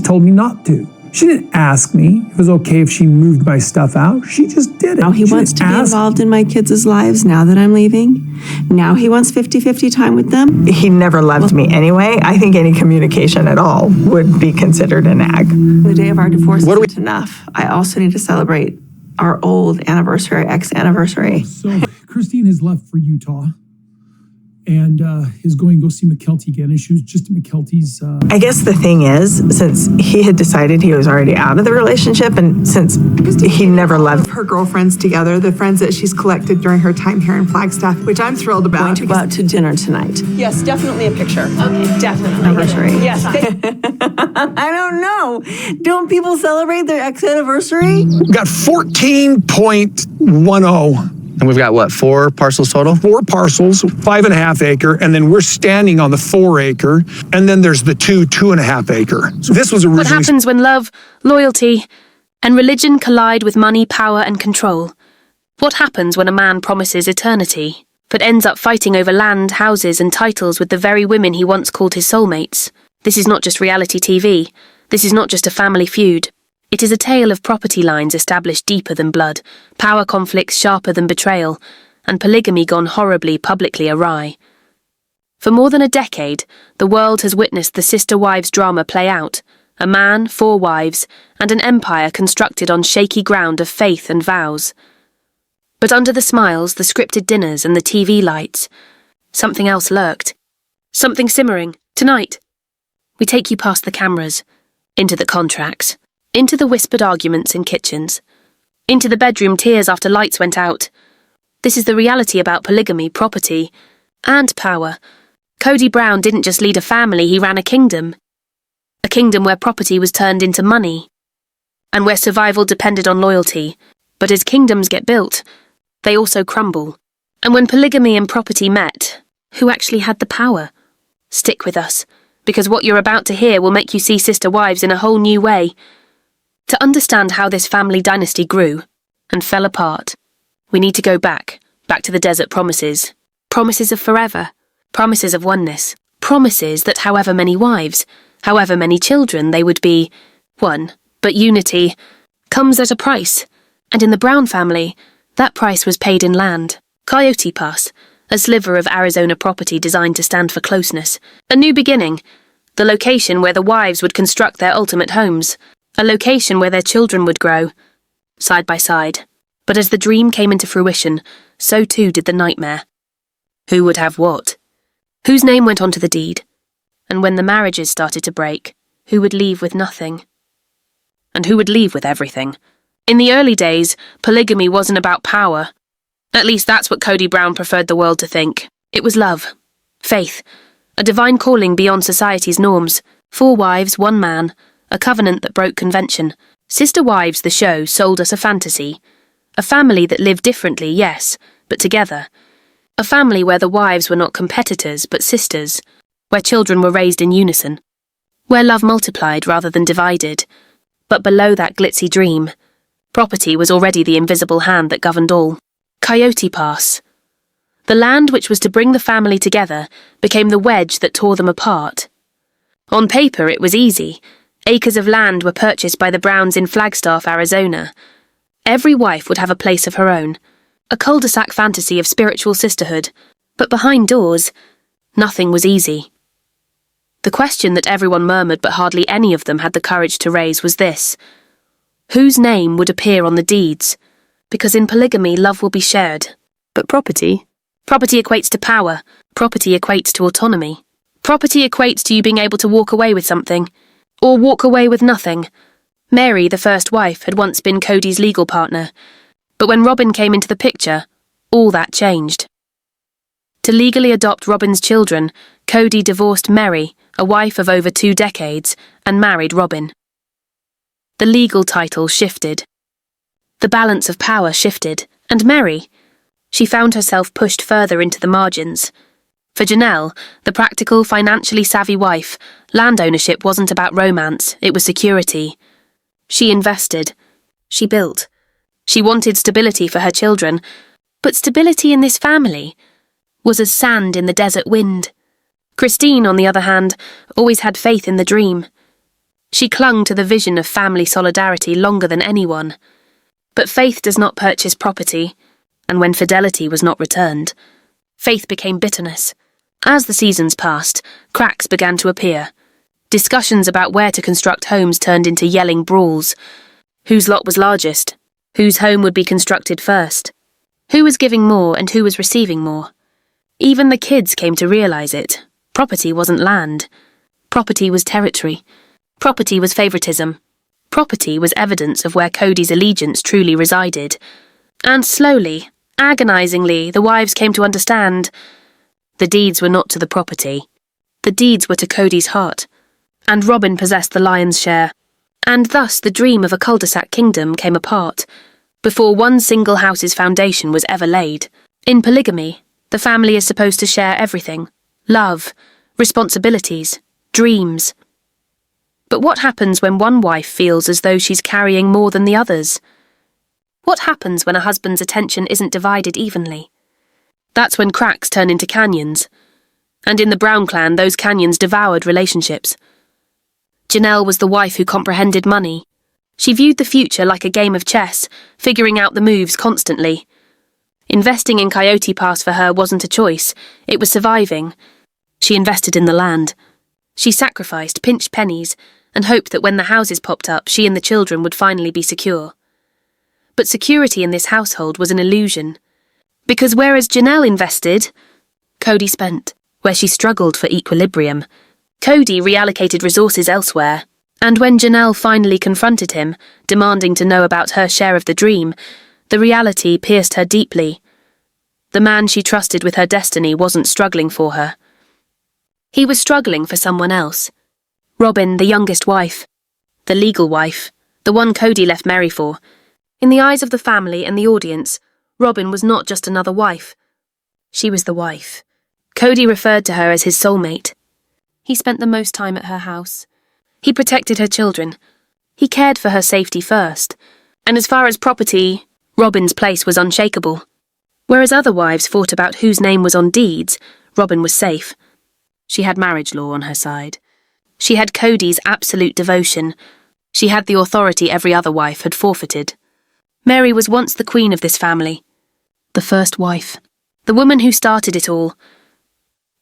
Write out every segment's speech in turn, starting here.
told me not to. She didn't ask me if it was okay if she moved my stuff out. She just did it. Now he wants to be involved in my kids' lives now that I'm leaving. Now he wants 50-50 time with them. He never loved me anyway. I think any communication at all would be considered a nag. The day of our divorce isn't enough. I also need to celebrate our old anniversary, ex-anniversary. So Christine has left for Utah and is going to go see McKelty again. And she was just at McKelty's. I guess the thing is, since he had decided he was already out of the relationship, and since he never loved her girlfriends together, the friends that she's collected during her time here in Flagstaff, which I'm thrilled about. Going to go out to dinner tonight. Yes, definitely a picture. Okay, definitely. Anniversary. Yes. I don't know. Don't people celebrate their ex-anniversary? We've got 14.10. And we've got, what, 4 parcels total? 4 parcels, 5.5 acre, and then we're standing on the 4 acre, and then there's the 2.5 acre. So this was originally... What happens when love, loyalty, and religion collide with money, power, and control? What happens when a man promises eternity, but ends up fighting over land, houses, and titles with the very women he once called his soulmates? This is not just reality TV. This is not just a family feud. It is a tale of property lines established deeper than blood, power conflicts sharper than betrayal, and polygamy gone horribly publicly awry. For more than a decade, the world has witnessed the sister-wives drama play out, a man, 4 wives, and an empire constructed on shaky ground of faith and vows. But under the smiles, the scripted dinners, and the TV lights, something else lurked. Something simmering. Tonight, we take you past the cameras, into the contracts, into the whispered arguments in kitchens, into the bedroom tears after lights went out. This is the reality about polygamy, property, and power. Kody Brown didn't just lead a family, he ran a kingdom. A kingdom where property was turned into money, and where survival depended on loyalty. But as kingdoms get built, they also crumble. And when polygamy and property met, who actually had the power? Stick with us, because what you're about to hear will make you see sister wives in a whole new way. To understand how this family dynasty grew and fell apart, we need to go back to the desert promises. Promises of forever, promises of oneness, promises that however many wives, however many children, they would be one. But unity comes at a price, and in the Brown family, that price was paid in land. Coyote Pass, a sliver of Arizona property designed to stand for closeness. A new beginning, the location where the wives would construct their ultimate homes. A location where their children would grow, side by side. But as the dream came into fruition, so too did the nightmare. Who would have what? Whose name went onto the deed? And when the marriages started to break, who would leave with nothing? And who would leave with everything? In the early days, polygamy wasn't about power. At least that's what Kody Brown preferred the world to think. It was love, faith, a divine calling beyond society's norms. 4 wives, 1 man, a covenant that broke convention. Sister Wives, the show, sold us a fantasy. A family that lived differently, yes, but together. A family where the wives were not competitors, but sisters. Where children were raised in unison. Where love multiplied rather than divided. But below that glitzy dream, property was already the invisible hand that governed all. Coyote Pass. The land which was to bring the family together became the wedge that tore them apart. On paper, it was easy. Acres of land were purchased by the Browns in Flagstaff, Arizona. Every wife would have a place of her own, a cul-de-sac fantasy of spiritual sisterhood. But behind doors, nothing was easy. The question that everyone murmured but hardly any of them had the courage to raise was this: whose name would appear on the deeds? Because in polygamy, love will be shared. But property? Property equates to power. Property equates to autonomy. Property equates to you being able to walk away with something. Or walk away with nothing. Meri, the first wife, had once been Kody's legal partner. But when Robyn came into the picture, all that changed. To legally adopt Robyn's children, Kody divorced Meri, a wife of over 2 decades, and married Robyn. The legal title shifted. The balance of power shifted, and Meri, she found herself pushed further into the margins. For Janelle, the practical, financially savvy wife, land ownership wasn't about romance, it was security. She invested. She built. She wanted stability for her children, but stability in this family was as sand in the desert wind. Christine, on the other hand, always had faith in the dream. She clung to the vision of family solidarity longer than anyone. But faith does not purchase property, and when fidelity was not returned, faith became bitterness. As the seasons passed, cracks began to appear. Discussions about where to construct homes turned into yelling brawls. Whose lot was largest? Whose home would be constructed first? Who was giving more and who was receiving more? Even the kids came to realize it. Property wasn't land. Property was territory. Property was favoritism. Property was evidence of where Cody's allegiance truly resided. And slowly, agonizingly, the wives came to understand. The deeds were not to the property. The deeds were to Cody's heart. And Robyn possessed the lion's share. And thus the dream of a cul-de-sac kingdom came apart, before one single house's foundation was ever laid. In polygamy, the family is supposed to share everything: love, responsibilities, dreams. But what happens when one wife feels as though she's carrying more than the others? What happens when a husband's attention isn't divided evenly? That's when cracks turn into canyons. And in the Brown clan, those canyons devoured relationships. Janelle was the wife who comprehended money. She viewed the future like a game of chess, figuring out the moves constantly. Investing in Coyote Pass for her wasn't a choice, it was surviving. She invested in the land. She sacrificed, pinched pennies, and hoped that when the houses popped up, she and the children would finally be secure. But security in this household was an illusion. Because whereas Janelle invested, Cody spent. Where she struggled for equilibrium, Cody reallocated resources elsewhere. And when Janelle finally confronted him, demanding to know about her share of the dream, the reality pierced her deeply. The man she trusted with her destiny wasn't struggling for her. He was struggling for someone else. Robyn, the youngest wife. The legal wife. The one Cody left Meri for. In the eyes of the family and the audience, Robyn was not just another wife. She was the wife. Cody referred to her as his soulmate. He spent the most time at her house. He protected her children. He cared for her safety first. And as far as property, Robyn's place was unshakable. Whereas other wives fought about whose name was on deeds, Robyn was safe. She had marriage law on her side. She had Cody's absolute devotion. She had the authority every other wife had forfeited. Meri was once the queen of this family. The first wife. The woman who started it all.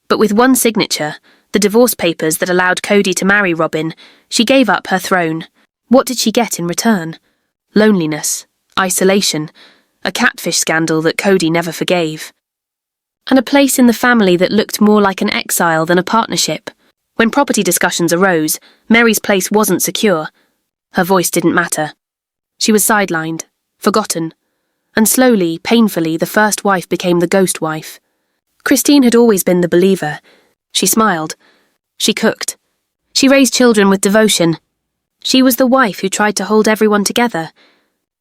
But with one signature, the divorce papers that allowed Cody to marry Robyn, she gave up her throne. What did she get in return? Loneliness, isolation, a catfish scandal that Cody never forgave. And a place in the family that looked more like an exile than a partnership. When property discussions arose, Meri's place wasn't secure. Her voice didn't matter. She was sidelined, forgotten. And slowly, painfully, the first wife became the ghost wife. Christine had always been the believer. She smiled. She cooked. She raised children with devotion. She was the wife who tried to hold everyone together.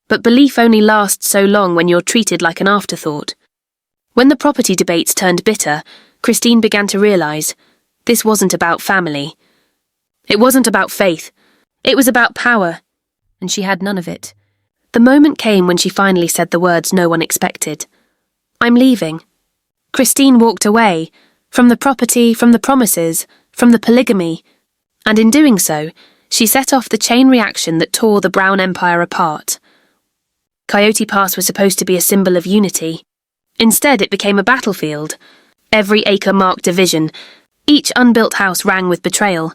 But belief only lasts so long when you're treated like an afterthought. When the property debates turned bitter, Christine began to realize this wasn't about family. It wasn't about faith. It was about power. And she had none of it. The moment came when she finally said the words no one expected. I'm leaving. Christine walked away, from the property, from the promises, from the polygamy, and in doing so, she set off the chain reaction that tore the Brown Empire apart. Coyote Pass was supposed to be a symbol of unity. Instead, it became a battlefield. Every acre marked division. Each unbuilt house rang with betrayal.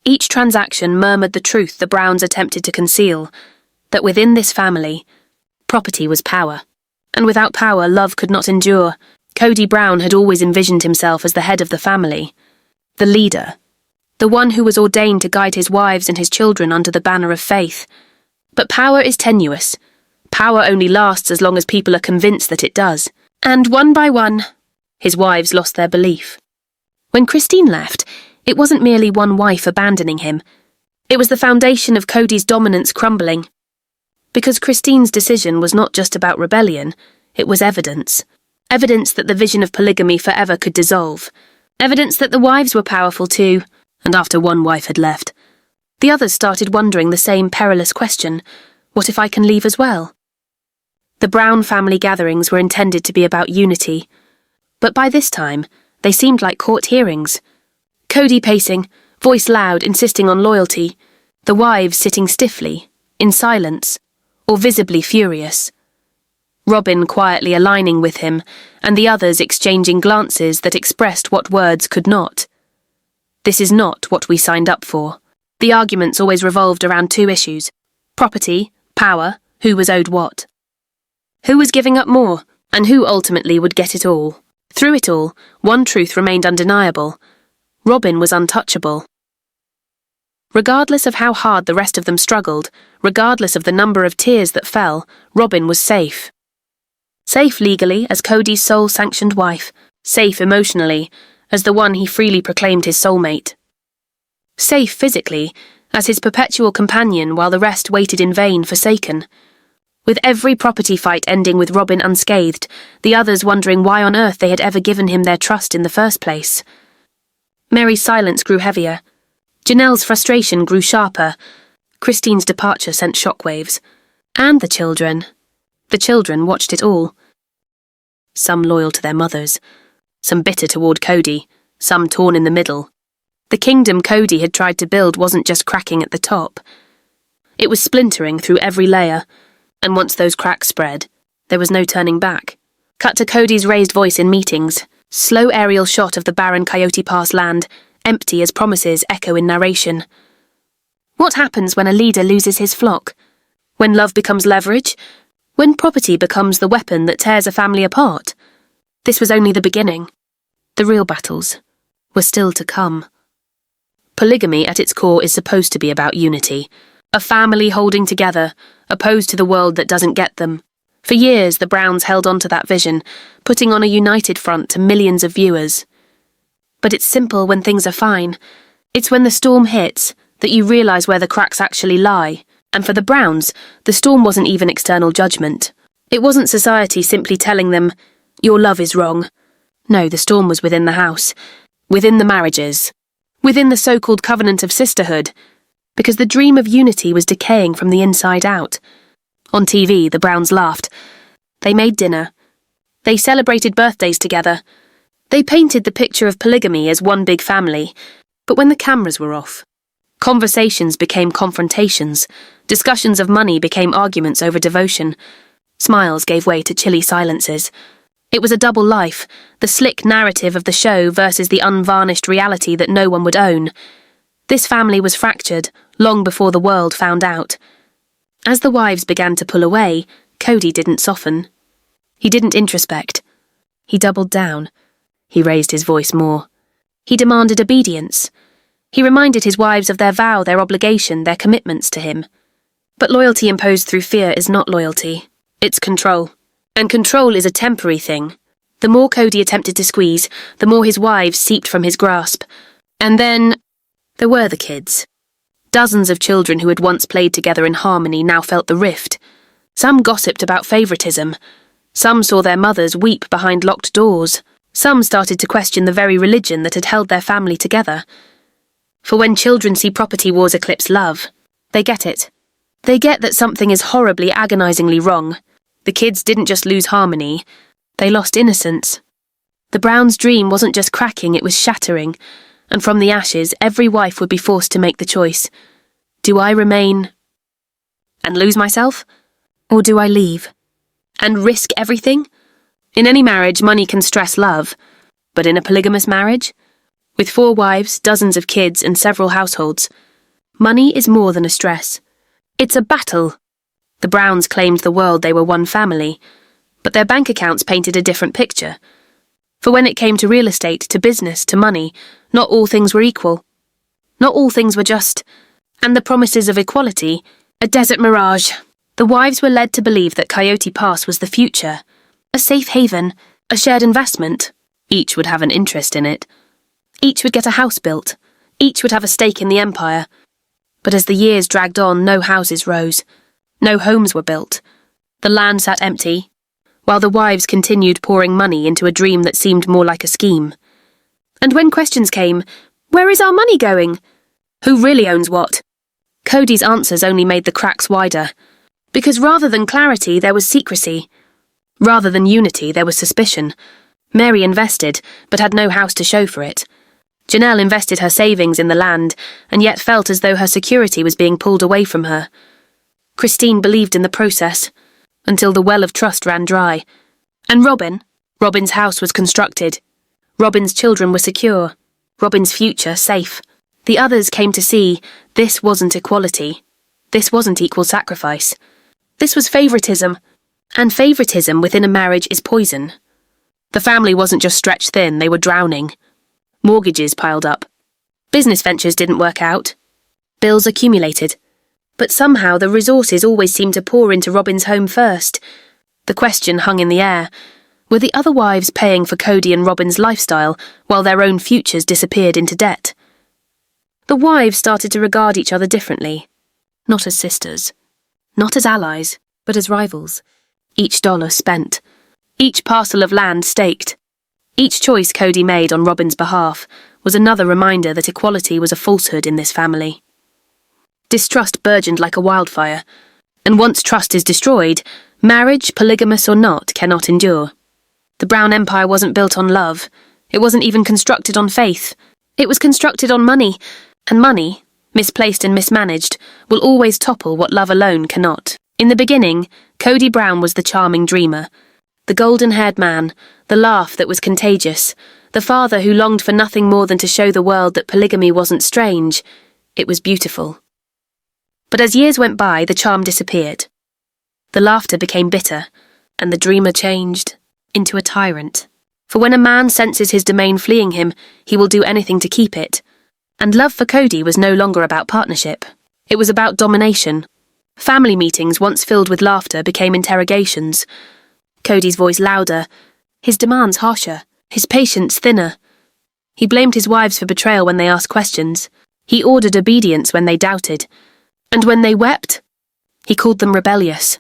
Each transaction murmured the truth the Browns attempted to conceal, that within this family, property was power. And without power, love could not endure. Kody Brown had always envisioned himself as the head of the family, the leader, the one who was ordained to guide his wives and his children under the banner of faith. But power is tenuous. Power only lasts as long as people are convinced that it does. And one by one, his wives lost their belief. When Christine left, it wasn't merely one wife abandoning him. It was the foundation of Cody's dominance crumbling. Because Christine's decision was not just about rebellion, it was evidence. Evidence that the vision of polygamy forever could dissolve. Evidence that the wives were powerful too, and after one wife had left, the others started wondering the same perilous question, what if I can leave as well? The Brown family gatherings were intended to be about unity, but by this time, they seemed like court hearings. Cody pacing, voice loud, insisting on loyalty. the wives sitting stiffly, in silence, or visibly furious. Robyn quietly aligning with him, and the others exchanging glances that expressed what words could not. This is not what we signed up for. The arguments always revolved around two issues: property, power, who was owed what. Who was giving up more, and who ultimately would get it all. Through it all, one truth remained undeniable: Robyn was untouchable. Regardless of how hard the rest of them struggled, regardless of the number of tears that fell, Robyn was safe. Safe legally as Cody's sole-sanctioned wife, safe emotionally as the one he freely proclaimed his soulmate. Safe physically as his perpetual companion while the rest waited in vain forsaken. With every property fight ending with Robyn unscathed, the others wondering why on earth they had ever given him their trust in the first place. Meri's silence grew heavier. Janelle's frustration grew sharper. Christine's departure sent shockwaves. And the children. The children watched it all. Some loyal to their mothers, some bitter toward Cody, some torn in the middle. The kingdom Cody had tried to build wasn't just cracking at the top. It was splintering through every layer, and once those cracks spread, there was no turning back. Cut to Cody's raised voice in meetings, slow aerial shot of the barren Coyote Pass land, empty as promises echo in narration. What happens when a leader loses his flock? When love becomes leverage? When property becomes the weapon that tears a family apart? This was only the beginning. The real battles were still to come. Polygamy at its core is supposed to be about unity. A family holding together, opposed to the world that doesn't get them. For years, the Browns held on to that vision, putting on a united front to millions of viewers. But it's simple when things are fine. It's when the storm hits that you realise where the cracks actually lie. And for the Browns, the storm wasn't even external judgment. It wasn't society simply telling them, "Your love is wrong." No, the storm was within the house, within the marriages, within the so-called covenant of sisterhood, because the dream of unity was decaying from the inside out. On TV, the Browns laughed. They made dinner. They celebrated birthdays together. They painted the picture of polygamy as one big family. But when the cameras were off, conversations became confrontations. Discussions of money became arguments over devotion. Smiles gave way to chilly silences. It was a double life, the slick narrative of the show versus the unvarnished reality that no one would own. This family was fractured, long before the world found out. As the wives began to pull away, Cody didn't soften. He didn't introspect. He doubled down. He raised his voice more. He demanded obedience. He reminded his wives of their vow, their obligation, their commitments to him. But loyalty imposed through fear is not loyalty. It's control. And control is a temporary thing. The more Cody attempted to squeeze, the more his wives seeped from his grasp. And then there were the kids. Dozens of children who had once played together in harmony now felt the rift. Some gossiped about favoritism. Some saw their mothers weep behind locked doors. Some started to question the very religion that had held their family together. For when children see property wars eclipse love, they get it. They get that something is horribly, agonizingly wrong. The kids didn't just lose harmony, they lost innocence. The Browns' dream wasn't just cracking, it was shattering. And from the ashes, every wife would be forced to make the choice. Do I remain and lose myself? Or do I leave? And risk everything? In any marriage, money can stress love. But in a polygamous marriage, with 4 wives, dozens of kids, and several households, money is more than a stress. It's a battle. The Browns claimed the world they were one family, but their bank accounts painted a different picture. For when it came to real estate, to business, to money, not all things were equal. Not all things were just. And the promises of equality, a desert mirage. The wives were led to believe that Coyote Pass was the future, a safe haven, a shared investment. Each would have an interest in it. Each would get a house built. Each would have a stake in the empire. But as the years dragged on, no houses rose. No homes were built. The land sat empty, while the wives continued pouring money into a dream that seemed more like a scheme. And when questions came, where is our money going? Who really owns what? Cody's answers only made the cracks wider. Because rather than clarity, there was secrecy. Rather than unity, there was suspicion. Meri invested, but had no house to show for it. Janelle invested her savings in the land and yet felt as though her security was being pulled away from her. Christine believed in the process until the well of trust ran dry. And Robyn's house was constructed. Robyn's children were secure. Robyn's future safe. The others came to see this wasn't equality. This wasn't equal sacrifice. This was favoritism. And favoritism within a marriage is poison. The family wasn't just stretched thin, they were drowning. Mortgages piled up. Business ventures didn't work out. Bills accumulated. But somehow the resources always seemed to pour into Robyn's home first. The question hung in the air. Were the other wives paying for Cody and Robyn's lifestyle while their own futures disappeared into debt? The wives started to regard each other differently. Not as sisters. Not as allies, but as rivals. Each dollar spent. Each parcel of land staked. Each choice Cody made on Robyn's behalf was another reminder that equality was a falsehood in this family. Distrust burgeoned like a wildfire, and once trust is destroyed, marriage, polygamous or not, cannot endure. The Brown Empire wasn't built on love. It wasn't even constructed on faith. It was constructed on money, and money, misplaced and mismanaged, will always topple what love alone cannot. In the beginning, Kody Brown was the charming dreamer, the golden-haired man, the laugh that was contagious, the father who longed for nothing more than to show the world that polygamy wasn't strange, it was beautiful. But as years went by, the charm disappeared. The laughter became bitter, and the dreamer changed into a tyrant. For when a man senses his domain fleeing him, he will do anything to keep it. And love for Cody was no longer about partnership. It was about domination. Family meetings, once filled with laughter, became interrogations. Cody's voice louder, his demands harsher, his patience thinner. He blamed his wives for betrayal when they asked questions. He ordered obedience when they doubted. And when they wept, he called them rebellious.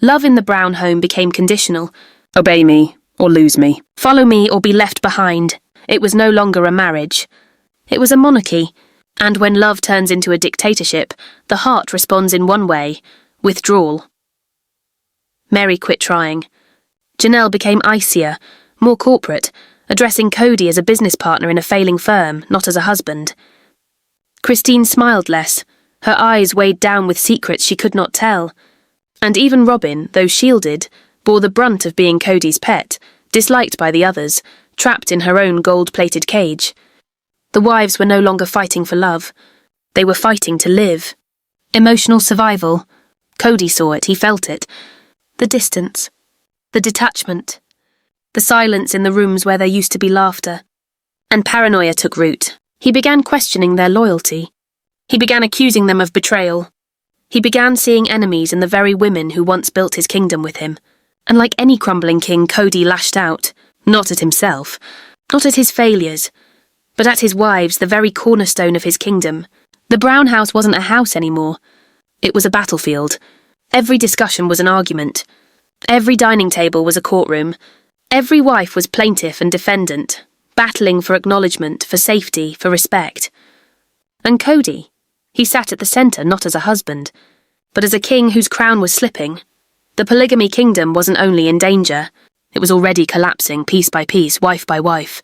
Love in the Brown home became conditional. Obey me, or lose me. Follow me, or be left behind. It was no longer a marriage. It was a monarchy. And when love turns into a dictatorship, the heart responds in one way, withdrawal. Meri quit trying. Janelle became icier, more corporate, addressing Cody as a business partner in a failing firm, not as a husband. Christine smiled less, her eyes weighed down with secrets she could not tell. And even Robyn, though shielded, bore the brunt of being Cody's pet, disliked by the others, trapped in her own gold-plated cage. The wives were no longer fighting for love. They were fighting to live. Emotional survival. Cody saw it, he felt it. The distance. The detachment. The silence in the rooms where there used to be laughter. And paranoia took root. He began questioning their loyalty. He began accusing them of betrayal. He began seeing enemies in the very women who once built his kingdom with him. And like any crumbling king, Cody lashed out. Not at himself. Not at his failures. But at his wives, the very cornerstone of his kingdom. The Brown house wasn't a house anymore. It was a battlefield. Every discussion was an argument. Every dining table was a courtroom. Every wife was plaintiff and defendant, battling for acknowledgement, for safety, for respect. And Cody, he sat at the centre not as a husband, but as a king whose crown was slipping. The polygamy kingdom wasn't only in danger, it was already collapsing piece by piece, wife by wife.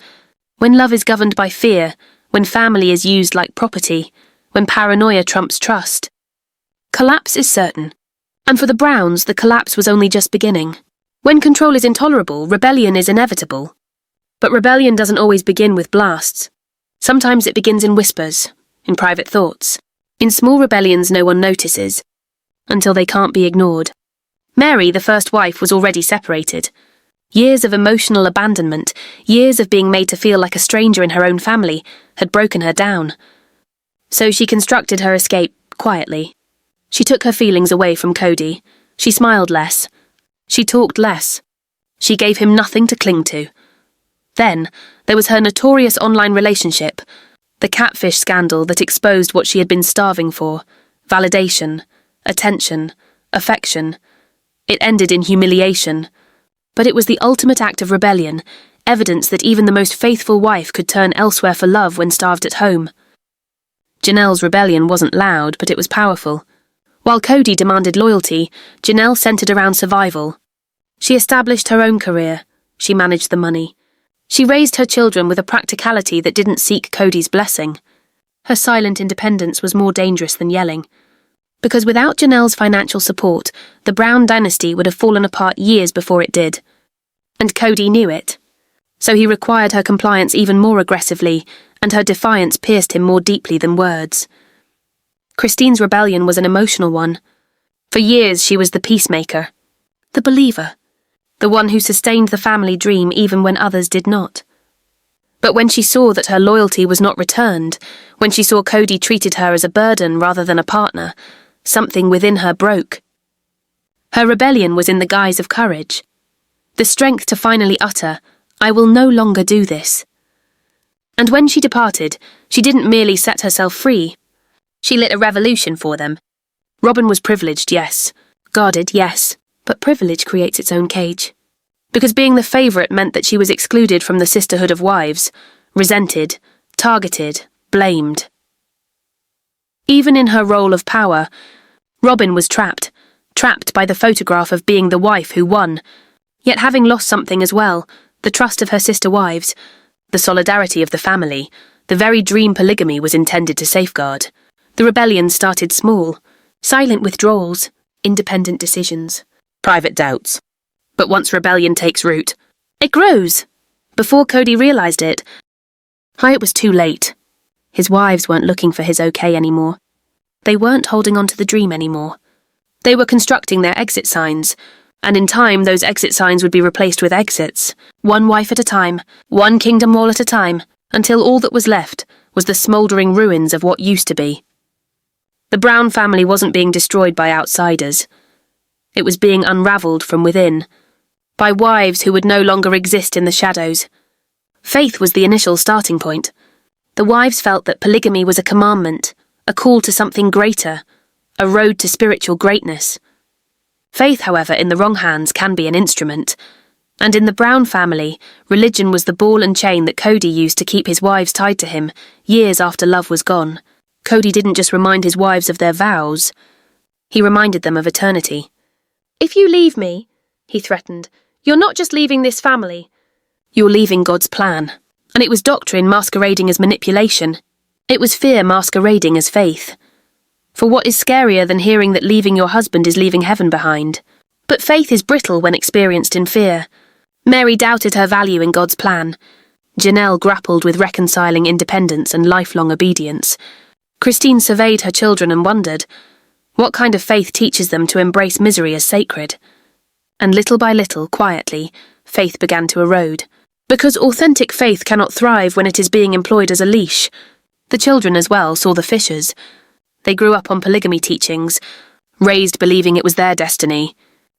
When love is governed by fear, when family is used like property, when paranoia trumps trust. Collapse is certain. And for the Browns, the collapse was only just beginning. When control is intolerable, rebellion is inevitable. But rebellion doesn't always begin with blasts. Sometimes it begins in whispers, in private thoughts, in small rebellions no one notices, until they can't be ignored. Meri, the first wife, was already separated. Years of emotional abandonment, years of being made to feel like a stranger in her own family, had broken her down. So she constructed her escape quietly. She took her feelings away from Cody. She smiled less. She talked less. She gave him nothing to cling to. Then, there was her notorious online relationship, the catfish scandal that exposed what she had been starving for, validation, attention, affection. It ended in humiliation. But it was the ultimate act of rebellion, evidence that even the most faithful wife could turn elsewhere for love when starved at home. Janelle's rebellion wasn't loud, but it was powerful. While Cody demanded loyalty, Janelle centered around survival. She established her own career. She managed the money. She raised her children with a practicality that didn't seek Cody's blessing. Her silent independence was more dangerous than yelling. Because without Janelle's financial support, the Brown dynasty would have fallen apart years before it did. And Cody knew it. So he required her compliance even more aggressively, and her defiance pierced him more deeply than words. Christine's rebellion was an emotional one. For years she was the peacemaker, the believer, the one who sustained the family dream even when others did not. But when she saw that her loyalty was not returned, when she saw Cody treated her as a burden rather than a partner, something within her broke. Her rebellion was in the guise of courage. The strength to finally utter, "I will no longer do this." And when she departed, she didn't merely set herself free. She lit a revolution for them. Robyn was privileged, yes. Guarded, yes. But privilege creates its own cage. Because being the favourite meant that she was excluded from the sisterhood of wives, resented, targeted, blamed. Even in her role of power, Robyn was trapped by the photograph of being the wife who won, yet having lost something as well, the trust of her sister wives, the solidarity of the family, the very dream polygamy was intended to safeguard. The rebellion started small, silent withdrawals, independent decisions, private doubts. But once rebellion takes root, it grows. Before Cody realised it, it was too late. His wives weren't looking for his okay anymore. They weren't holding on to the dream anymore. They were constructing their exit signs, and in time those exit signs would be replaced with exits, one wife at a time, one kingdom wall at a time, until all that was left was the smouldering ruins of what used to be. The Brown family wasn't being destroyed by outsiders. It was being unravelled from within, by wives who would no longer exist in the shadows. Faith was the initial starting point. The wives felt that polygamy was a commandment, a call to something greater, a road to spiritual greatness. Faith, however, in the wrong hands can be an instrument, and in the Brown family, religion was the ball and chain that Cody used to keep his wives tied to him, years after love was gone. Cody didn't just remind his wives of their vows, he reminded them of eternity. "If you leave me," he threatened, "you're not just leaving this family. You're leaving God's plan." And it was doctrine masquerading as manipulation. It was fear masquerading as faith. For what is scarier than hearing that leaving your husband is leaving heaven behind? But faith is brittle when experienced in fear. Meri doubted her value in God's plan. Janelle grappled with reconciling independence and lifelong obedience. Christine surveyed her children and wondered, what kind of faith teaches them to embrace misery as sacred? And little by little, quietly, faith began to erode. Because authentic faith cannot thrive when it is being employed as a leash. The children as well saw the fissures. They grew up on polygamy teachings, raised believing it was their destiny,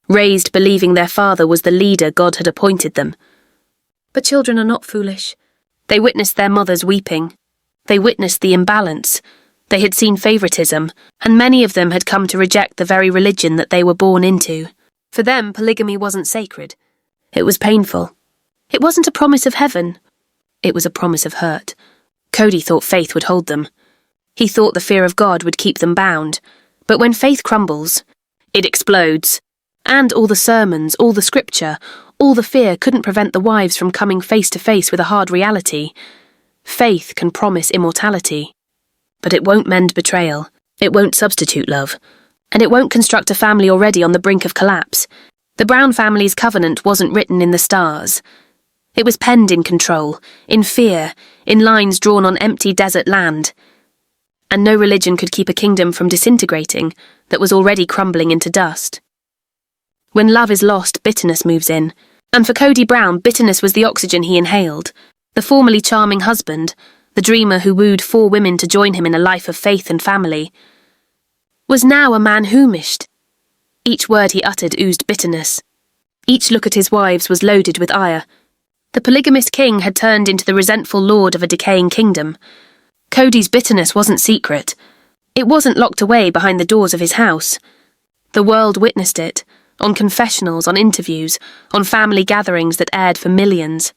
raised believing their father was the leader God had appointed them. But children are not foolish. They witnessed their mothers weeping. They witnessed the imbalance. They had seen favoritism, and many of them had come to reject the very religion that they were born into. For them, polygamy wasn't sacred. It was painful. It wasn't a promise of heaven. It was a promise of hurt. Cody thought faith would hold them. He thought the fear of God would keep them bound. But when faith crumbles, it explodes. And all the sermons, all the scripture, all the fear couldn't prevent the wives from coming face to face with a hard reality. Faith can promise immortality. But it won't mend betrayal. It won't substitute love. And it won't construct a family already on the brink of collapse. The Brown family's covenant wasn't written in the stars. It was penned in control, in fear, in lines drawn on empty desert land. And no religion could keep a kingdom from disintegrating that was already crumbling into dust. When love is lost, bitterness moves in. And for Kody Brown, bitterness was the oxygen he inhaled. The formerly charming husband, the dreamer who wooed 4 women to join him in a life of faith and family, was now a man whomished. Each word he uttered oozed bitterness. Each look at his wives was loaded with ire. The polygamist king had turned into the resentful lord of a decaying kingdom. Cody's bitterness wasn't secret. It wasn't locked away behind the doors of his house. The world witnessed it, on confessionals, on interviews, on family gatherings that aired for millions.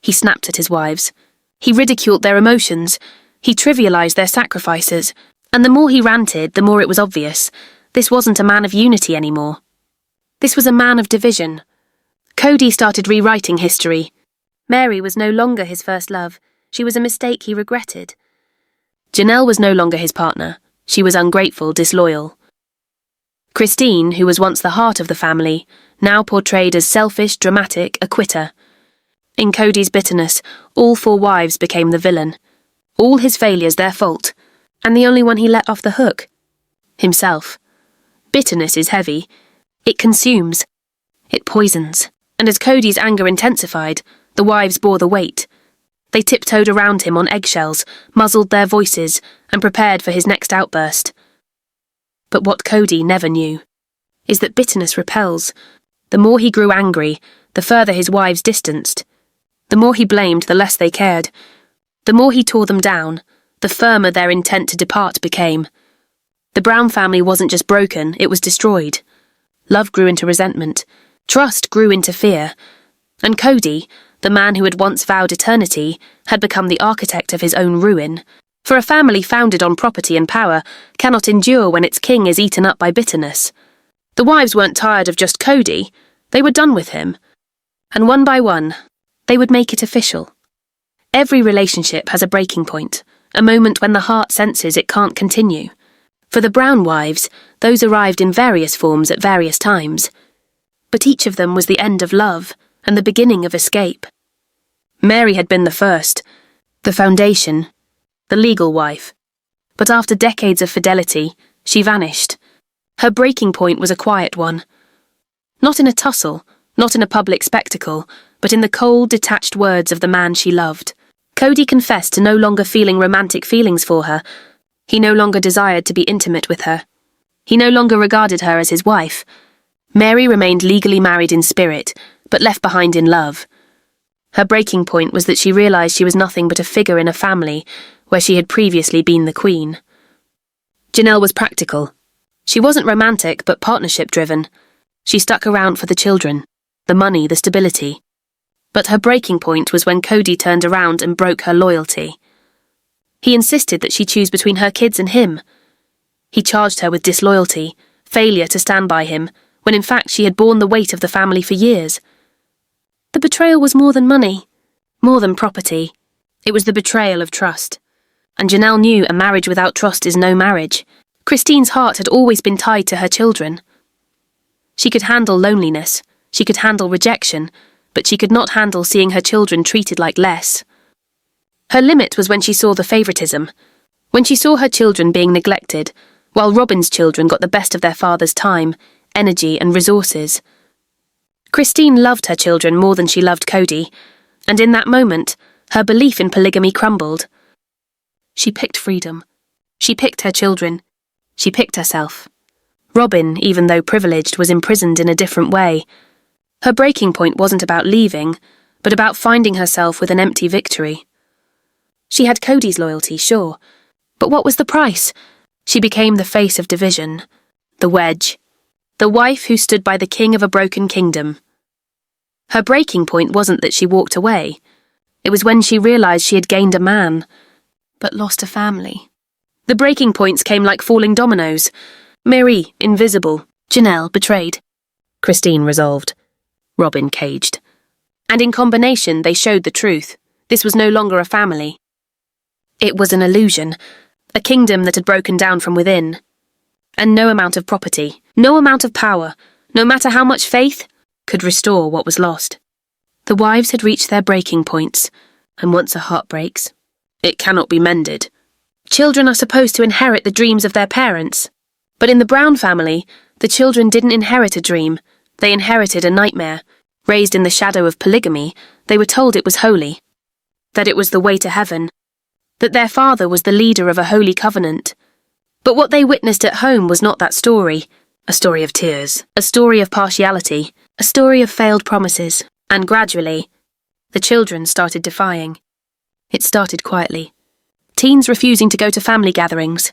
He snapped at his wives. He ridiculed their emotions. He trivialized their sacrifices. And the more he ranted, the more it was obvious. This wasn't a man of unity anymore. This was a man of division. Cody started rewriting history. Meri was no longer his first love. She was a mistake he regretted. Janelle was no longer his partner. She was ungrateful, disloyal. Christine, who was once the heart of the family, now portrayed as selfish, dramatic, a quitter. In Cody's bitterness, all 4 wives became the villain. All his failures their fault, and the only one he let off the hook. Himself. Bitterness is heavy. It consumes. It poisons. And as Cody's anger intensified, the wives bore the weight. They tiptoed around him on eggshells, muzzled their voices, and prepared for his next outburst. But what Cody never knew is that bitterness repels. The more he grew angry, the further his wives distanced. The more he blamed, the less they cared. The more he tore them down, the firmer their intent to depart became. The Brown family wasn't just broken, it was destroyed. Love grew into resentment. Trust grew into fear. And Cody, the man who had once vowed eternity, had become the architect of his own ruin. For a family founded on property and power cannot endure when its king is eaten up by bitterness. The wives weren't tired of just Cody, they were done with him. And one by one, they would make it official. Every relationship has a breaking point, a moment when the heart senses it can't continue. For the Brown wives, those arrived in various forms at various times. But each of them was the end of love and the beginning of escape. Meri had been the first, the foundation, the legal wife. But after decades of fidelity, she vanished. Her breaking point was a quiet one. Not in a tussle, not in a public spectacle, but in the cold, detached words of the man she loved. Cody confessed to no longer feeling romantic feelings for her. He no longer desired to be intimate with her. He no longer regarded her as his wife. Meri remained legally married in spirit, but left behind in love. Her breaking point was that she realized she was nothing but a figure in a family where she had previously been the queen. Janelle was practical. She wasn't romantic, but partnership-driven. She stuck around for the children, the money, the stability. But her breaking point was when Cody turned around and broke her loyalty. He insisted that she choose between her kids and him. He charged her with disloyalty, failure to stand by him, when in fact she had borne the weight of the family for years. The betrayal was more than money, more than property. It was the betrayal of trust. And Janelle knew a marriage without trust is no marriage. Christine's heart had always been tied to her children. She could handle loneliness, she could handle rejection, but she could not handle seeing her children treated like less. Her limit was when she saw the favoritism, when she saw her children being neglected, while Robyn's children got the best of their father's time, energy and resources. Christine loved her children more than she loved Cody, and in that moment, her belief in polygamy crumbled. She picked freedom. She picked her children. She picked herself. Robyn, even though privileged, was imprisoned in a different way. Her breaking point wasn't about leaving, but about finding herself with an empty victory. She had Cody's loyalty, sure, but what was the price? She became the face of division, the wedge, the wife who stood by the king of a broken kingdom. Her breaking point wasn't that she walked away. It was when she realized she had gained a man, but lost a family. The breaking points came like falling dominoes. Meri, invisible. Janelle, betrayed. Christine, resolved. Robyn, caged. And in combination, they showed the truth. This was no longer a family. It was an illusion, a kingdom that had broken down from within. And no amount of property, no amount of power, no matter how much faith, could restore what was lost. The wives had reached their breaking points, and once a heart breaks, it cannot be mended. Children are supposed to inherit the dreams of their parents. But in the Brown family, the children didn't inherit a dream, they inherited a nightmare. Raised in the shadow of polygamy, they were told it was holy, that it was the way to heaven, that their father was the leader of a holy covenant. But what they witnessed at home was not that story, a story of tears, a story of partiality, a story of failed promises, and gradually, the children started defying. It started quietly. Teens refusing to go to family gatherings,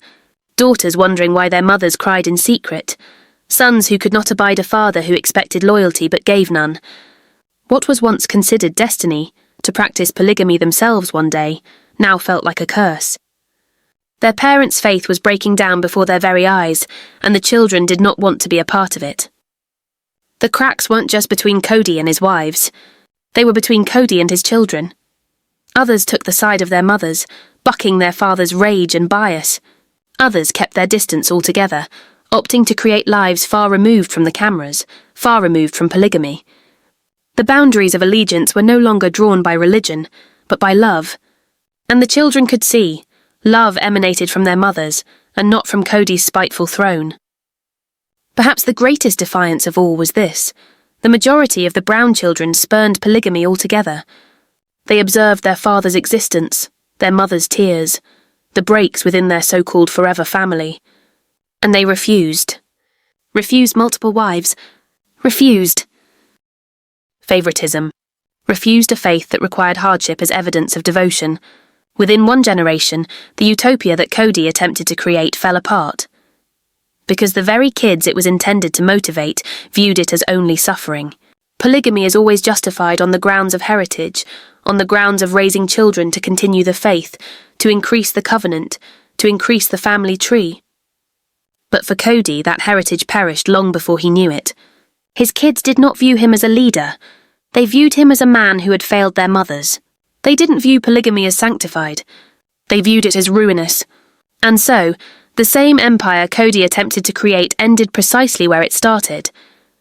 daughters wondering why their mothers cried in secret, sons who could not abide a father who expected loyalty but gave none. What was once considered destiny, to practice polygamy themselves one day, now felt like a curse. Their parents' faith was breaking down before their very eyes, and the children did not want to be a part of it. The cracks weren't just between Cody and his wives. They were between Cody and his children. Others took the side of their mothers, bucking their father's rage and bias. Others kept their distance altogether, opting to create lives far removed from the cameras, far removed from polygamy. The boundaries of allegiance were no longer drawn by religion, but by love. And the children could see, love emanated from their mothers, and not from Cody's spiteful throne. Perhaps the greatest defiance of all was this: the majority of the Brown children spurned polygamy altogether. They observed their father's existence, their mother's tears, the breaks within their so-called forever family. And they refused. Refused multiple wives. Refused. Favoritism. Refused a faith that required hardship as evidence of devotion. Within one generation, the utopia that Cody attempted to create fell apart. Because the very kids it was intended to motivate viewed it as only suffering. Polygamy is always justified on the grounds of heritage, on the grounds of raising children to continue the faith, to increase the covenant, to increase the family tree. But for Cody, that heritage perished long before he knew it. His kids did not view him as a leader. They viewed him as a man who had failed their mothers. They didn't view polygamy as sanctified. They viewed it as ruinous. And so, the same empire Cody attempted to create ended precisely where it started,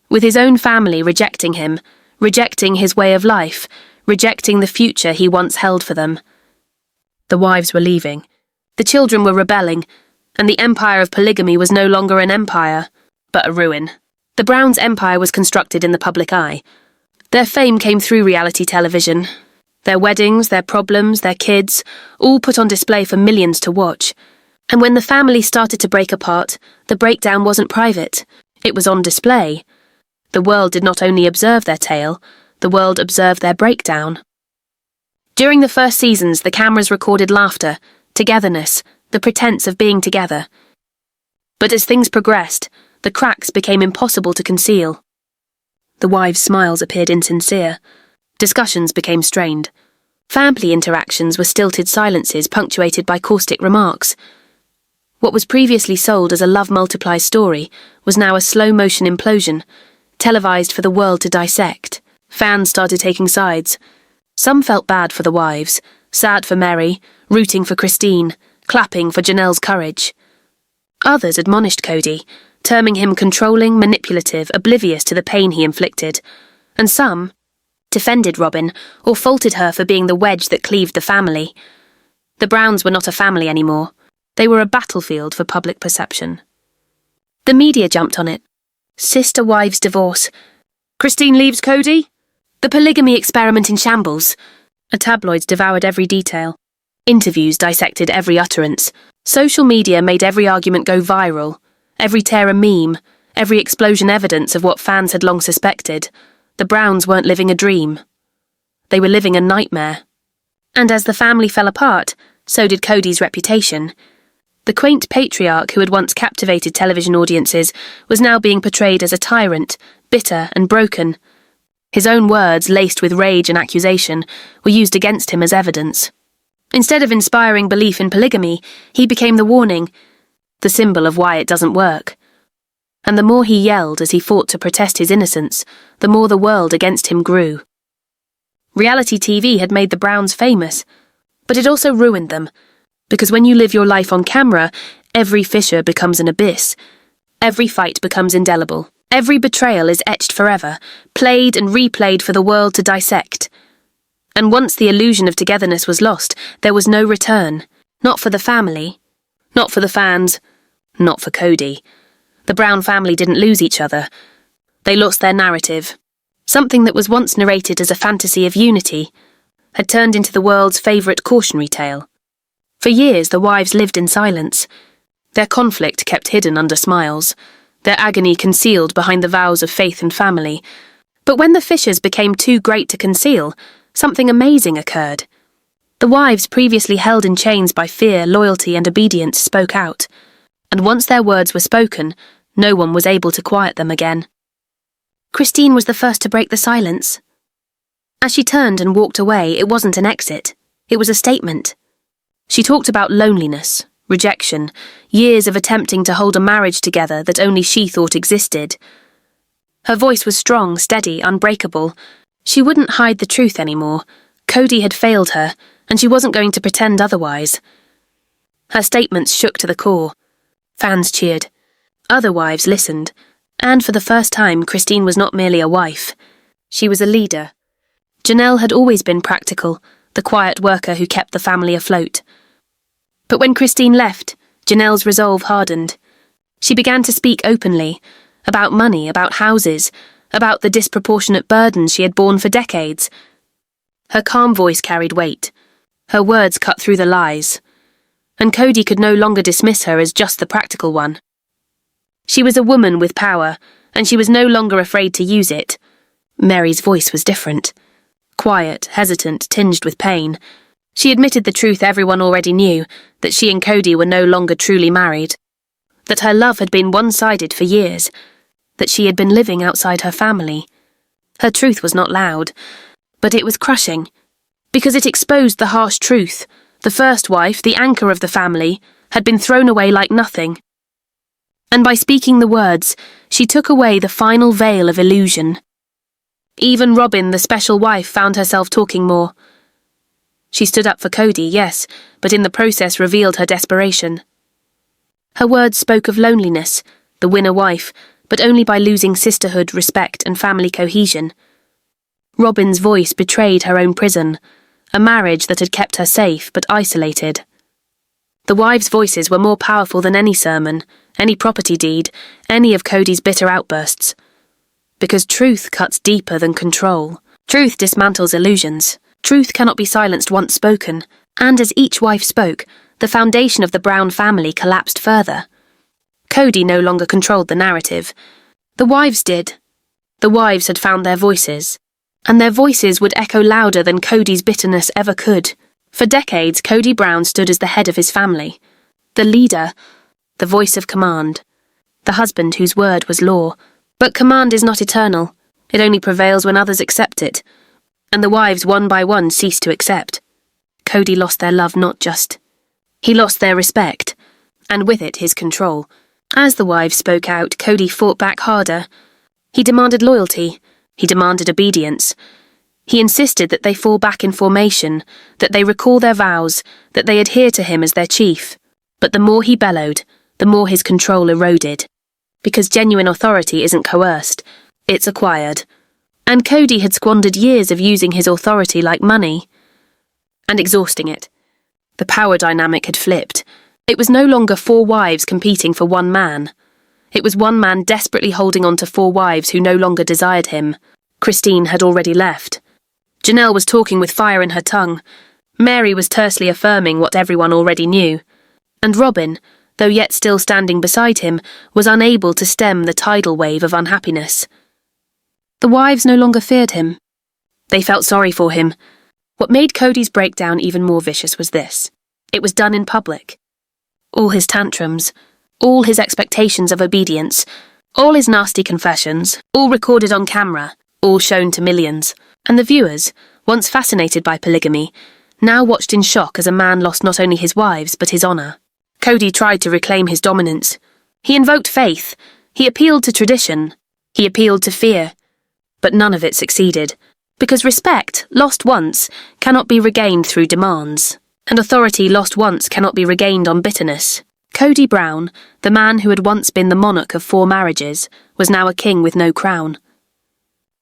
with his own family rejecting him, rejecting his way of life, rejecting the future he once held for them. The wives were leaving. The children were rebelling, and the empire of polygamy was no longer an empire, but a ruin. The Browns' empire was constructed in the public eye. Their fame came through reality television. Their weddings, their problems, their kids, all put on display for millions to watch. And when the family started to break apart, the breakdown wasn't private. It was on display. The world did not only observe their tale, the world observed their breakdown. During the first seasons, the cameras recorded laughter, togetherness, the pretense of being together. But as things progressed, the cracks became impossible to conceal. The wives' smiles appeared insincere. Discussions became strained. Family interactions were stilted silences punctuated by caustic remarks. What was previously sold as a love multiplies story was now a slow-motion implosion, televised for the world to dissect. Fans started taking sides. Some felt bad for the wives, sad for Meri, rooting for Christine, clapping for Janelle's courage. Others admonished Cody, terming him controlling, manipulative, oblivious to the pain he inflicted. And some defended Robyn, or faulted her for being the wedge that cleaved the family. The Browns were not a family anymore. They were a battlefield for public perception. The media jumped on it. Sister wives divorce. Christine leaves Cody? The polygamy experiment in shambles. Tabloids devoured every detail. Interviews dissected every utterance. Social media made every argument go viral, every tear a meme, every explosion evidence of what fans had long suspected. The Browns weren't living a dream. They were living a nightmare. And as the family fell apart, so did Cody's reputation. The quaint patriarch who had once captivated television audiences was now being portrayed as a tyrant, bitter and broken. His own words, laced with rage and accusation, were used against him as evidence. Instead of inspiring belief in polygamy, he became the warning, the symbol of why it doesn't work. And the more he yelled as he fought to protest his innocence, the more the world against him grew. Reality TV had made the Browns famous, but it also ruined them, because when you live your life on camera, every fissure becomes an abyss. Every fight becomes indelible. Every betrayal is etched forever, played and replayed for the world to dissect. And once the illusion of togetherness was lost, there was no return. Not for the family, not for the fans, not for Cody. The Brown family didn't lose each other. They lost their narrative. Something that was once narrated as a fantasy of unity had turned into the world's favourite cautionary tale. For years, the wives lived in silence. Their conflict kept hidden under smiles, their agony concealed behind the vows of faith and family. But when the fissures became too great to conceal, something amazing occurred. The wives previously held in chains by fear, loyalty, and obedience spoke out. And once their words were spoken, no one was able to quiet them again. Christine was the first to break the silence. As she turned and walked away, it wasn't an exit. It was a statement. She talked about loneliness, rejection, years of attempting to hold a marriage together that only she thought existed. Her voice was strong, steady, unbreakable. She wouldn't hide the truth anymore. Cody had failed her, and she wasn't going to pretend otherwise. Her statements shook to the core. Fans cheered. Other wives listened. And for the first time, Christine was not merely a wife. She was a leader. Janelle had always been practical, the quiet worker who kept the family afloat. But when Christine left, Janelle's resolve hardened. She began to speak openly, about money, about houses, about the disproportionate burdens she had borne for decades. Her calm voice carried weight. Her words cut through the lies. And Cody could no longer dismiss her as just the practical one. She was a woman with power, and she was no longer afraid to use it. Meri's voice was different. Quiet, hesitant, tinged with pain. She admitted the truth everyone already knew, that she and Cody were no longer truly married. That her love had been one-sided for years. That she had been living outside her family. Her truth was not loud, but it was crushing, because it exposed the harsh truth. The first wife, the anchor of the family, had been thrown away like nothing. And by speaking the words, she took away the final veil of illusion. Even Robyn, the special wife, found herself talking more. She stood up for Cody, yes, but in the process revealed her desperation. Her words spoke of loneliness, the winner wife, but only by losing sisterhood, respect, and family cohesion. Robyn's voice betrayed her own prison, a marriage that had kept her safe but isolated. The wives' voices were more powerful than any sermon, any property deed, any of Cody's bitter outbursts. Because truth cuts deeper than control. Truth dismantles illusions. Truth cannot be silenced once spoken, and as each wife spoke, the foundation of the Brown family collapsed further. Cody no longer controlled the narrative. The wives did. The wives had found their voices, and their voices would echo louder than Cody's bitterness ever could. For decades, Kody Brown stood as the head of his family, the leader, the voice of command, the husband whose word was law. But command is not eternal. It only prevails when others accept it. And the wives one by one ceased to accept. Cody lost their love he lost their respect, and with it his control. As the wives spoke out, Cody fought back harder. He demanded loyalty. He demanded obedience. He insisted that they fall back in formation, that they recall their vows, that they adhere to him as their chief. But the more he bellowed, the more his control eroded. Because genuine authority isn't coerced, it's acquired. And Cody had squandered years of using his authority like money, and exhausting it. The power dynamic had flipped. It was no longer 4 wives competing for one man. It was one man desperately holding on to 4 wives who no longer desired him. Christine had already left. Janelle was talking with fire in her tongue. Meri was tersely affirming what everyone already knew. And Robyn, though yet still standing beside him, was unable to stem the tidal wave of unhappiness. The wives no longer feared him. They felt sorry for him. What made Cody's breakdown even more vicious was this. It was done in public. All his tantrums, all his expectations of obedience, all his nasty confessions, all recorded on camera, all shown to millions. And the viewers, once fascinated by polygamy, now watched in shock as a man lost not only his wives but his honour. Cody tried to reclaim his dominance. He invoked faith. He appealed to tradition. He appealed to fear. But none of it succeeded. Because respect, lost once, cannot be regained through demands. And authority lost once cannot be regained on bitterness. Kody Brown, the man who had once been the monarch of 4 marriages, was now a king with no crown.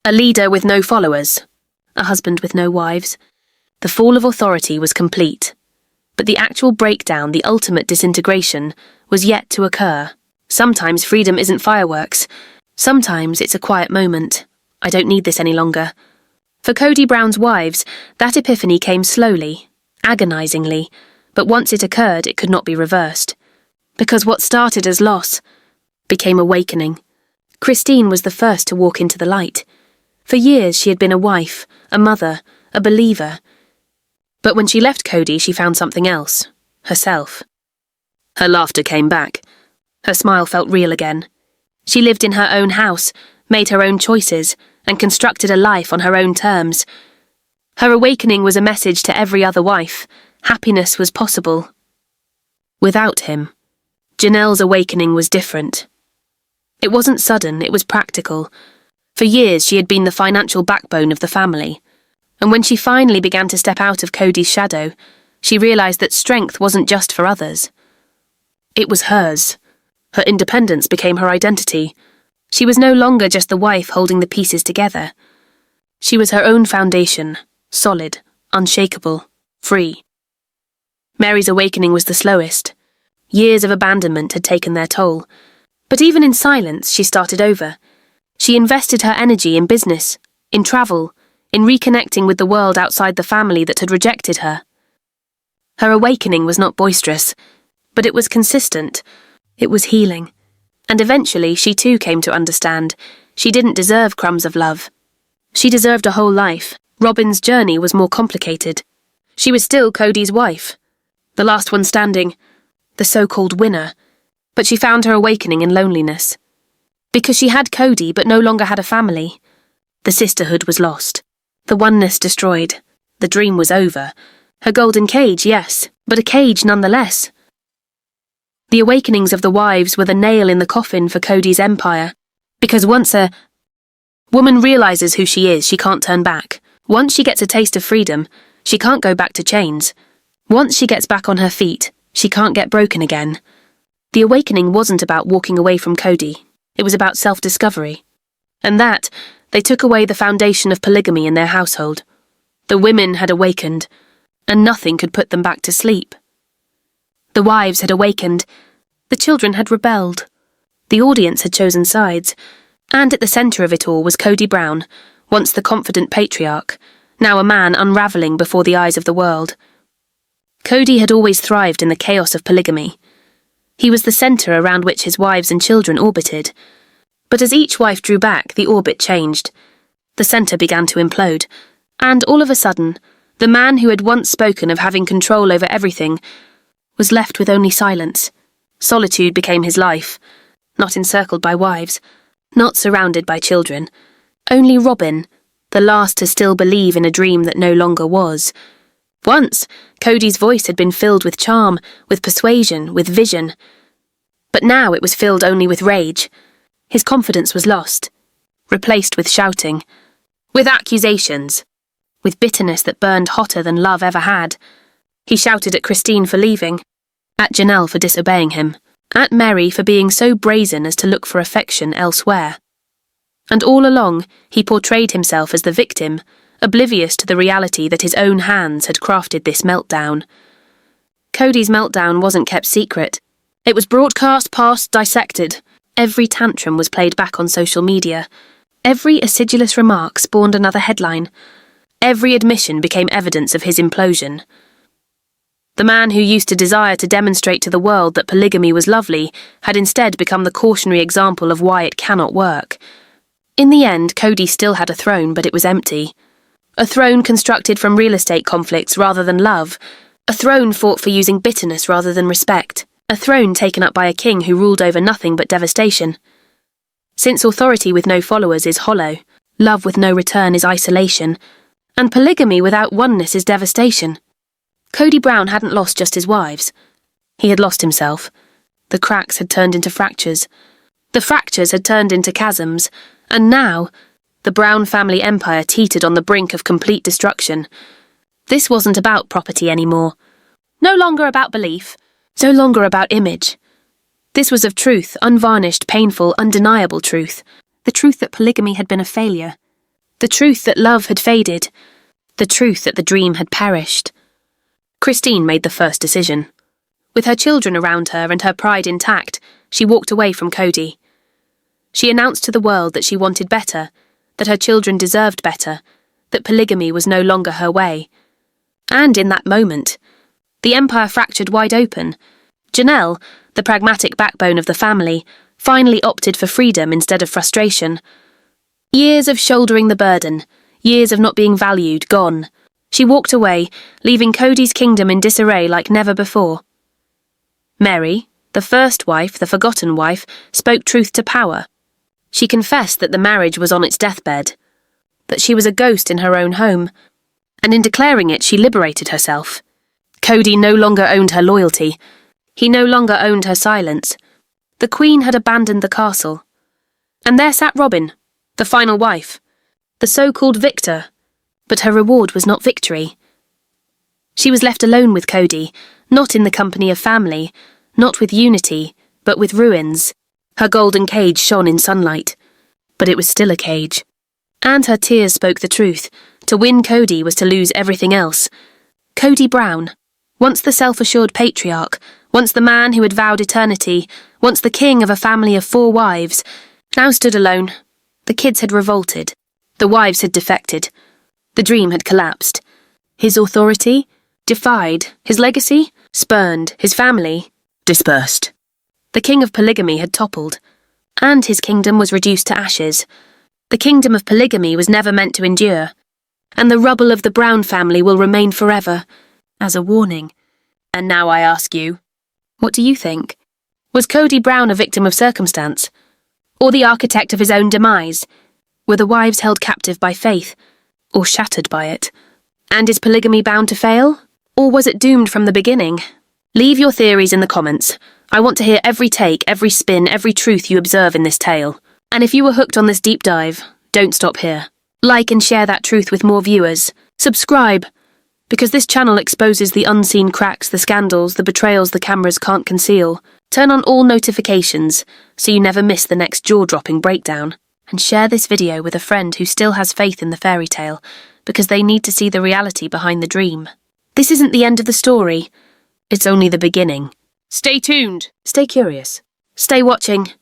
A leader with no followers. A husband with no wives. The fall of authority was complete. But the actual breakdown, the ultimate disintegration, was yet to occur. Sometimes freedom isn't fireworks. Sometimes it's a quiet moment. I don't need this any longer. For Kody Brown's wives, that epiphany came slowly, agonizingly, but once it occurred, it could not be reversed. Because what started as loss became awakening. Christine was the first to walk into the light. For years she had been a wife, a mother, a believer. But when she left Cody, she found something else, herself. Her laughter came back. Her smile felt real again. She lived in her own house, made her own choices, and constructed a life on her own terms. Her awakening was a message to every other wife. Happiness was possible. Without him. Janelle's awakening was different. It wasn't sudden, it was practical. For years, she had been the financial backbone of the family. And when she finally began to step out of Cody's shadow, she realised that strength wasn't just for others. It was hers. Her independence became her identity. She was no longer just the wife holding the pieces together. She was her own foundation, solid, unshakable, free. Meri's awakening was the slowest. Years of abandonment had taken their toll. But even in silence, she started over. She invested her energy in business, in travel, in reconnecting with the world outside the family that had rejected her. Her awakening was not boisterous, but it was consistent. It was healing. And eventually, she too came to understand she didn't deserve crumbs of love. She deserved a whole life. Robyn's journey was more complicated. She was still Cody's wife, the last one standing, the so-called winner, but she found her awakening in loneliness. Because she had Cody but no longer had a family. The sisterhood was lost. The oneness destroyed. The dream was over. Her golden cage, yes, but a cage nonetheless. The awakenings of the wives were the nail in the coffin for Cody's empire. Because once a woman realises who she is, she can't turn back. Once she gets a taste of freedom, she can't go back to chains. Once she gets back on her feet, she can't get broken again. The awakening wasn't about walking away from Cody. It was about self-discovery. And that, they took away the foundation of polygamy in their household. The women had awakened, and nothing could put them back to sleep. The wives had awakened. The children had rebelled. The audience had chosen sides. And at the centre of it all was Kody Brown, once the confident patriarch, now a man unraveling before the eyes of the world. Cody had always thrived in the chaos of polygamy. He was the centre around which his wives and children orbited. But as each wife drew back, the orbit changed. The centre began to implode. And all of a sudden, the man who had once spoken of having control over everything was left with only silence. Solitude became his life, not encircled by wives, not surrounded by children. Only Robyn, the last to still believe in a dream that no longer was. Once, Cody's voice had been filled with charm, with persuasion, with vision. But now it was filled only with rage. His confidence was lost, replaced with shouting, with accusations, with bitterness that burned hotter than love ever had. He shouted at Christine for leaving, at Janelle for disobeying him, at Meri for being so brazen as to look for affection elsewhere. And all along, he portrayed himself as the victim, oblivious to the reality that his own hands had crafted this meltdown. Cody's meltdown wasn't kept secret. It was broadcast, passed, dissected. Every tantrum was played back on social media. Every acidulous remark spawned another headline. Every admission became evidence of his implosion. The man who used to desire to demonstrate to the world that polygamy was lovely had instead become the cautionary example of why it cannot work. In the end, Cody still had a throne, but it was empty. A throne constructed from real estate conflicts rather than love. A throne fought for using bitterness rather than respect. A throne taken up by a king who ruled over nothing but devastation. Since authority with no followers is hollow, love with no return is isolation, and polygamy without oneness is devastation. Kody Brown hadn't lost just his wives. He had lost himself. The cracks had turned into fractures. The fractures had turned into chasms, and now the Brown family empire teetered on the brink of complete destruction. This wasn't about property anymore. No longer about belief. No longer about image. This was of truth, unvarnished, painful, undeniable truth. The truth that polygamy had been a failure. The truth that love had faded. The truth that the dream had perished. Christine made the first decision. With her children around her and her pride intact, she walked away from Cody. She announced to the world that she wanted better, that her children deserved better, that polygamy was no longer her way. And in that moment, the empire fractured wide open. Janelle, the pragmatic backbone of the family, finally opted for freedom instead of frustration. Years of shouldering the burden, years of not being valued, gone. She walked away, leaving Cody's kingdom in disarray like never before. Meri, the first wife, the forgotten wife, spoke truth to power. She confessed that the marriage was on its deathbed, that she was a ghost in her own home, and in declaring it she liberated herself. Cody no longer owned her loyalty. He no longer owned her silence. The Queen had abandoned the castle. And there sat Robyn, the final wife, the so-called victor, but her reward was not victory. She was left alone with Cody, not in the company of family, not with unity, but with ruins. Her golden cage shone in sunlight, but it was still a cage. And her tears spoke the truth. To win Cody was to lose everything else. Kody Brown, once the self-assured patriarch, once the man who had vowed eternity, once the king of a family of 4 wives, now stood alone. The kids had revolted. The wives had defected. The dream had collapsed. His authority? Defied. His legacy? Spurned. His family? Dispersed. The king of polygamy had toppled, and his kingdom was reduced to ashes. The kingdom of polygamy was never meant to endure, and the rubble of the Brown family will remain forever, as a warning. And now I ask you, what do you think? Was Kody Brown a victim of circumstance? Or the architect of his own demise? Were the wives held captive by faith, or shattered by it? And is polygamy bound to fail? Or was it doomed from the beginning? Leave your theories in the comments. I want to hear every take, every spin, every truth you observe in this tale. And if you were hooked on this deep dive, don't stop here. Like and share that truth with more viewers. Subscribe, because this channel exposes the unseen cracks, the scandals, the betrayals the cameras can't conceal. Turn on all notifications so you never miss the next jaw-dropping breakdown. And share this video with a friend who still has faith in the fairy tale, because they need to see the reality behind the dream. This isn't the end of the story. It's only the beginning. Stay tuned. Stay curious. Stay watching.